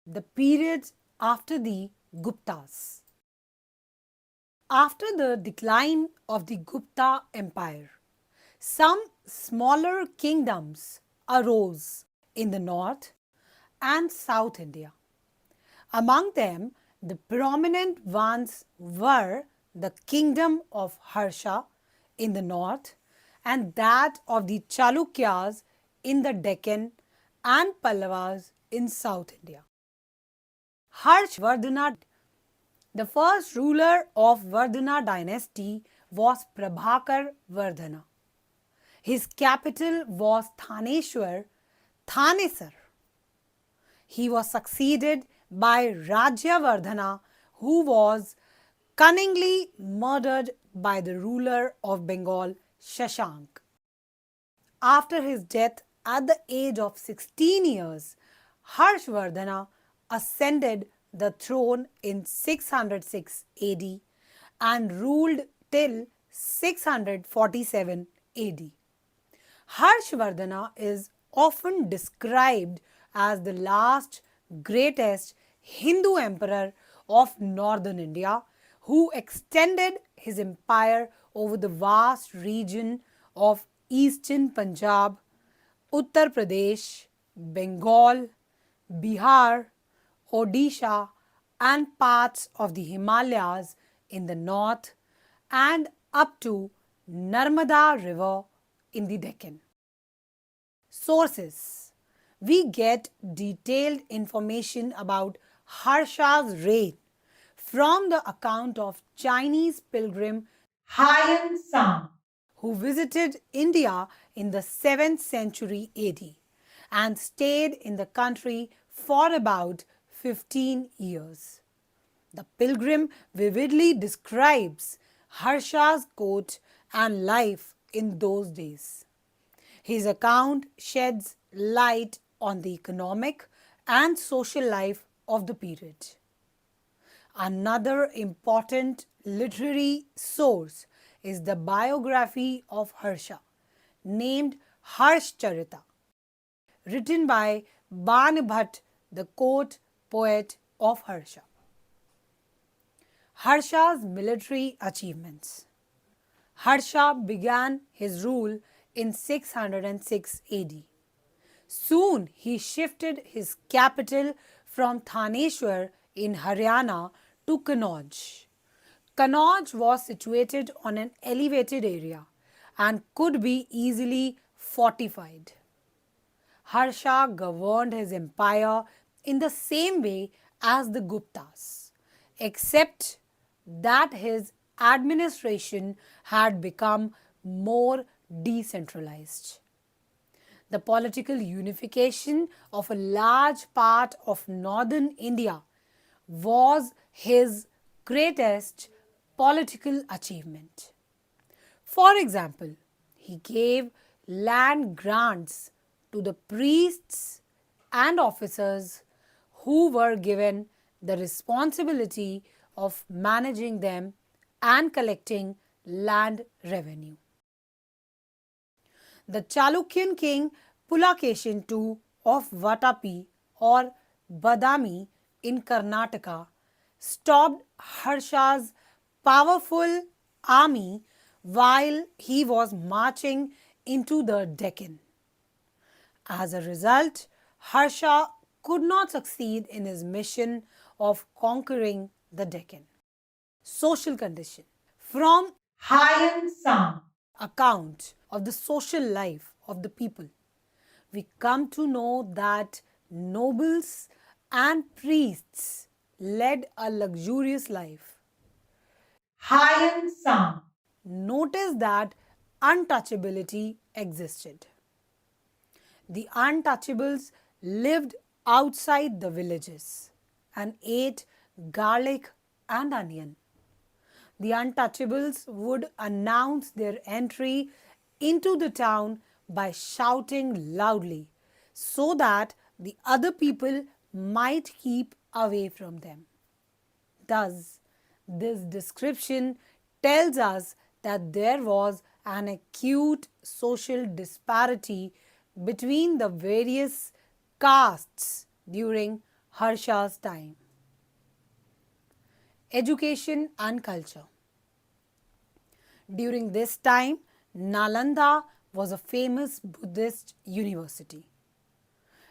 the period after the Guptas. After the decline of the Gupta Empire, some smaller kingdoms arose in the north and south India. Among them, the prominent ones were the kingdom of Harsha in the north and that of the Chalukyas in the Deccan and Pallavas in South India. Harshvardhana, the first ruler of Vardhana dynasty, was Prabhakar Vardhana. His capital was Thaneshwar, Thanesar. He was succeeded by Rajyavardhana, who was cunningly murdered by the ruler of Bengal, Shashank. After his death at the age of 16 years, Harshvardhana ascended the throne in 606 AD and ruled till 647 AD. Harshvardhana is often described as the last greatest Hindu emperor of northern India who extended his empire over the vast region of eastern Punjab, Uttar Pradesh, Bengal, Bihar, Odisha, and parts of the Himalayas in the north and up to Narmada River in the Deccan. Sources: we get detailed information about Harsha's reign from the account of Chinese pilgrim Haiyan Sang, who visited India in the 7th century AD and stayed in the country for about 15 years. The pilgrim vividly describes Harsha's court and life in those days. His account sheds light on the economic and social life of the period. Another important literary source is the biography of Harsha, named Harshcharita, written by Banbhat, the court poet of Harsha. Harsha's military achievements. Harsha began his rule in 606 AD. Soon he shifted his capital from Thaneshwar in Haryana to Kannauj. Kannauj was situated on an elevated area and could be easily fortified. Harsha governed his empire in the same way as the Guptas, except that his administration had become more decentralized. The political unification of a large part of northern India was his greatest political achievement. For example, he gave land grants to the priests and officers who were given the responsibility of managing them and collecting land revenue. The Chalukyan king Pulakeshin II of Vatapi or Badami in Karnataka stopped Harsha's powerful army while he was marching into the Deccan. As a result, Harsha could not succeed in his mission of conquering the Deccan. Social condition. From Haiyan Sang account of the social life of the people, we come to know that nobles and priests led a luxurious life. Haiyan Sang noticed that untouchability existed. The untouchables lived outside the villages and ate garlic and onion. The untouchables would announce their entry into the town by shouting loudly so that the other people might keep away from them. Thus, this description tells us that there was an acute social disparity between the various castes during Harsha's time. Education and culture. During this time, Nalanda was a famous Buddhist university.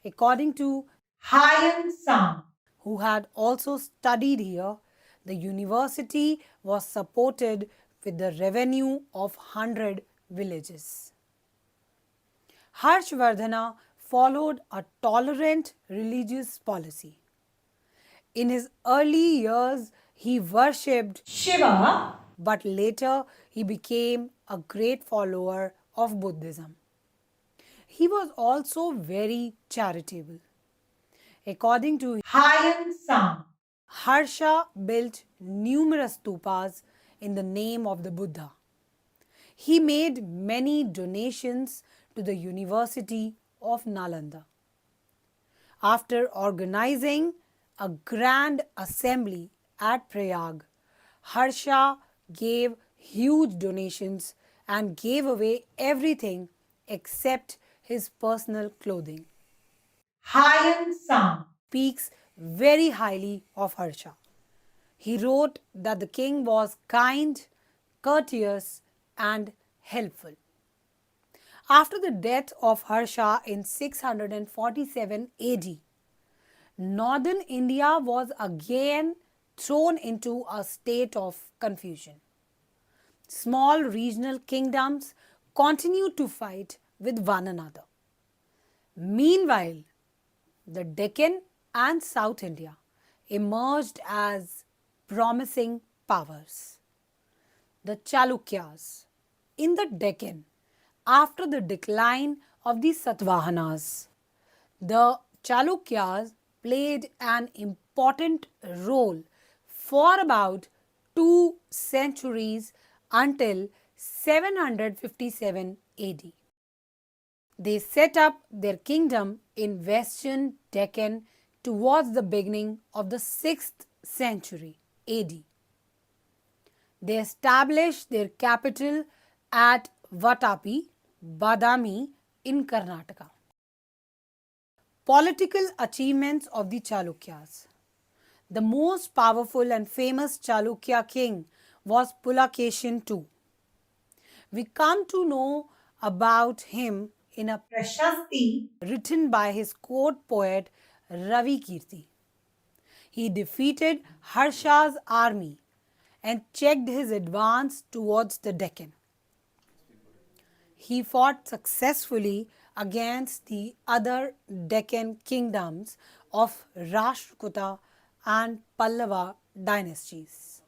According to Hyen Sang, who had also studied here, the university was supported with the revenue of 100 villages. Harshvardhana followed a tolerant religious policy. In his early years, he worshipped Shiva, but later he became a great follower of Buddhism. He was also very charitable. According to Hyen Sang, Harsha built numerous stupas in the name of the Buddha. He made many donations to the University of Nalanda. After organizing a grand assembly at Prayag, Harsha gave huge donations and gave away everything except his personal clothing. Hyen Sang speaks very highly of Harsha. He wrote that the king was kind, courteous, and helpful. After the death of Harsha in 647 AD, northern India was again thrown into a state of confusion. Small regional kingdoms continued to fight with one another. Meanwhile, the Deccan and South India emerged as promising powers. The Chalukyas in the Deccan, after the decline of the Satavahanas, the Chalukyas played an important role for about 2 centuries until 757 AD. They set up their kingdom in western Deccan towards the beginning of the 6th century AD. They established their capital at Vatapi, Badami in Karnataka. Political achievements of the Chalukyas. The most powerful and famous Chalukya king was Pulakeshin II. We come to know about him in a Prashasti written by his court poet Ravi Kirti. He defeated Harsha's army and checked his advance towards the Deccan. He fought successfully against the other Deccan kingdoms of Rashtrakuta and Pallava dynasties.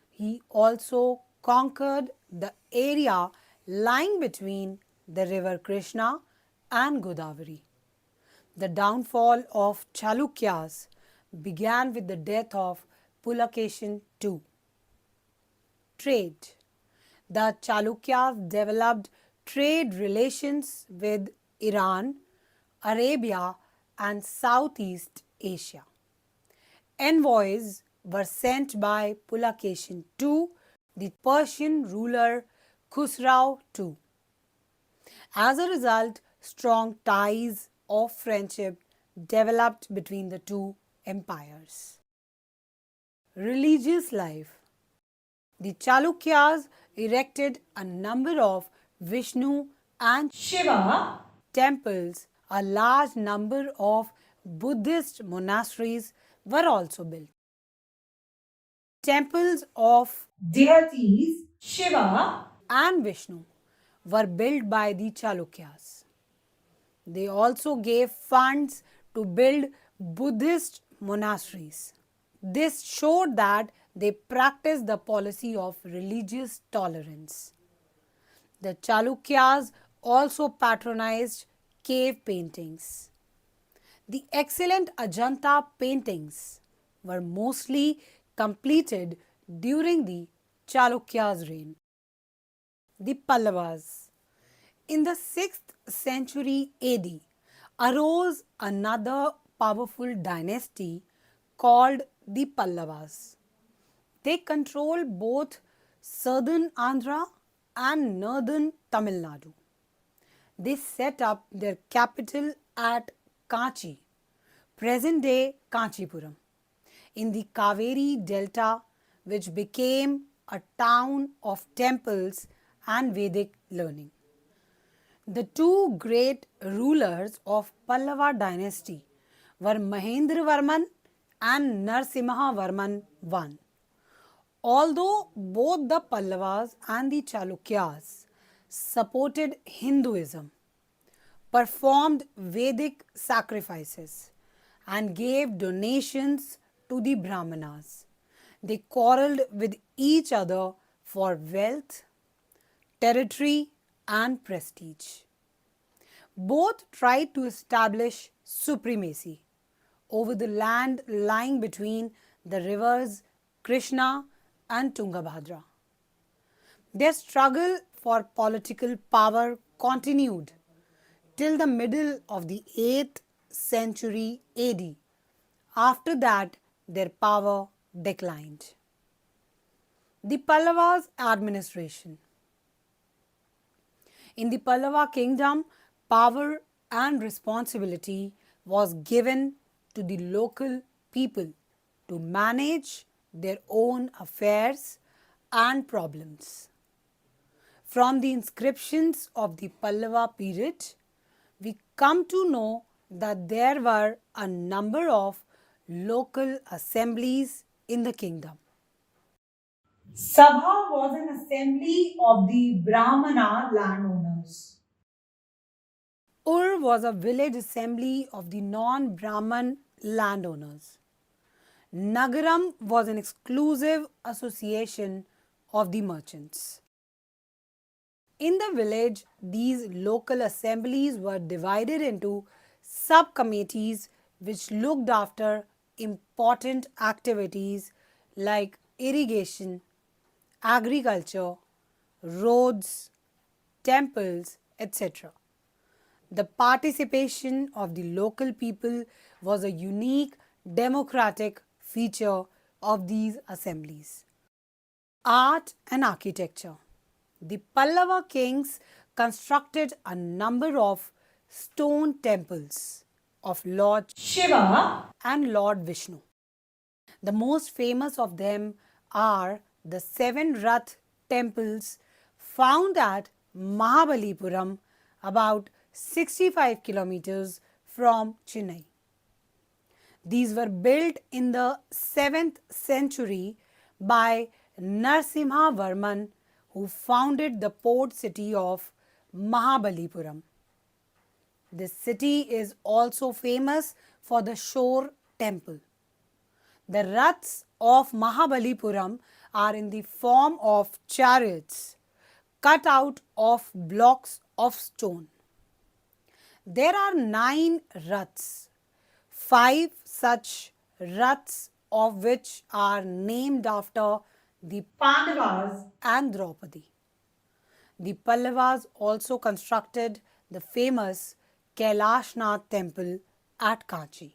He also conquered the area lying between the river Krishna and Godavari. The downfall of Chalukyas began with the death of Pulakeshin II. Trade. The Chalukyas developed trade relations with Iran, Arabia, and Southeast Asia. Envoys were sent by Pulakeshin II, the Persian ruler Khusrau II. As a result, strong ties of friendship developed between the two empires. Religious life. The Chalukyas erected a number of Vishnu and Shiva temples. A large number of Buddhist monasteries were also built. Temples of deities Shiva and Vishnu were built by the Chalukyas. They also gave funds to build Buddhist monasteries. This showed that they practiced the policy of religious tolerance. The Chalukyas also patronized cave paintings. The excellent Ajanta paintings were mostly completed during the Chalukyas' reign. The Pallavas. In the 6th century AD arose another powerful dynasty called the Pallavas. They controlled both southern Andhra and northern Tamil Nadu. They set up their capital at Kanchi, present day Kanchipuram, in the Kaveri Delta, which became a town of temples and Vedic learning. The two great rulers of Pallava dynasty were Mahendravarman and Narasimhavarman I. Although both the Pallavas and the Chalukyas supported Hinduism, performed Vedic sacrifices, and gave donations to the Brahmanas, they quarreled with each other for wealth, territory, and prestige. Both tried to establish supremacy over the land lying between the rivers Krishna and Tungabhadra. Their struggle for political power continued till the middle of the 8th century AD. After that, their power declined. The Pallavas' administration. In the Pallava kingdom, power and responsibility was given to the local people to manage their own affairs and problems. From the inscriptions of the Pallava period, we come to know that there were a number of local assemblies in the kingdom. Sabha was an assembly of the Brahmana landowners. Ur was a village assembly of the non-Brahman landowners. Nagaram was an exclusive association of the merchants. In the village, these local assemblies were divided into sub-committees which looked after important activities like irrigation, agriculture, roads, temples, etc. The participation of the local people was a unique democratic feature of these assemblies. Art and architecture. The Pallava kings constructed a number of stone temples of Lord Shiva and Lord Vishnu. The most famous of them are the seven Rath temples found at Mahabalipuram, about 65 kilometers from Chennai. These were built in the 7th century by Narasimhavarman, who founded the port city of Mahabalipuram. This city is also famous for the Shore temple. The Raths of Mahabalipuram are in the form of chariots cut out of blocks of stone. There are 9 Raths, 5 such Raths of which are named after the Pandavas and Draupadi. The Pallavas also constructed the famous Kailashnath temple at Kanchi.